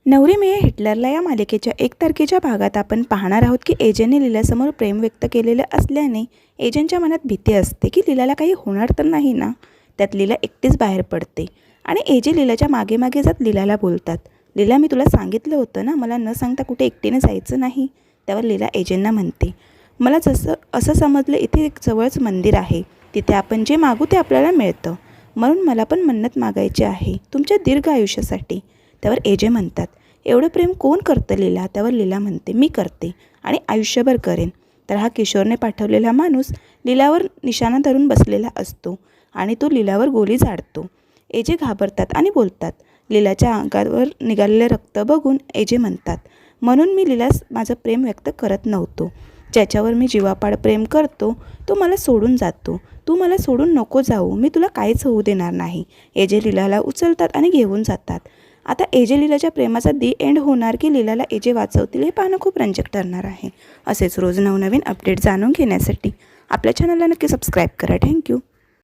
नवरी मिये हिटलरला या मालिकेच्या 1 तारखेच्या भागात आपण पाहणार आहोत की एजेने लीलासमोर प्रेम व्यक्त केलेलं असल्याने एजेंच्या मनात भीती असते की लीलाला काही होणार तर नाही ना। त्यात लीला एकटीच बाहेर पडते आणि एजे लीलाच्या मागे मागे जात लीलाला बोलतात, लीला मी तुला सांगितलं होतं ना मला न सांगता कुठे एकटीने जायचं नाही। त्यावर लीला एजेंना म्हणते, मला असं समजलं इथे एक जवळच मंदिर आहे, तिथे आपण जे मागू ते आपल्याला मिळतं, म्हणून मला पण मन्नत मागायची आहे तुमच्या दीर्घ आयुष्यासाठी। त्यावर एजे म्हणतात, एवढं प्रेम कोण करतं लीला? त्यावर लीला म्हणते, मी करते आणि आयुष्यभर करेन। तर हा किशोरने पाठवलेला माणूस लीलावर निशाणा धरून बसलेला असतो आणि तो लीलावर गोळी झाडतो। एजे घाबरतात आणि बोलतात, लीलाच्या अंगावर निघालेले रक्त बघून एजे म्हणतात, म्हणून मी लीलास माझं प्रेम व्यक्त करत नव्हतो। ज्याच्यावर मी जीवापाड प्रेम करतो तो मला सोडून जातो, तू मला सोडून नको जाऊ, मी तुला काहीच होऊ देणार नाही। एजे लीलाला उचलतात आणि घेऊन जातात। आता एजे लीलाच्या प्रेमाचा दी एंड होणार की लीलाला एजे वाचवतील हे पाहणं खूप रंजक ठरणार आहे। असेच रोज नवनवीन अपडेट जाणून घेण्यासाठी आपल्या चॅनलला नक्की सबस्क्राईब करा। थँक्यू।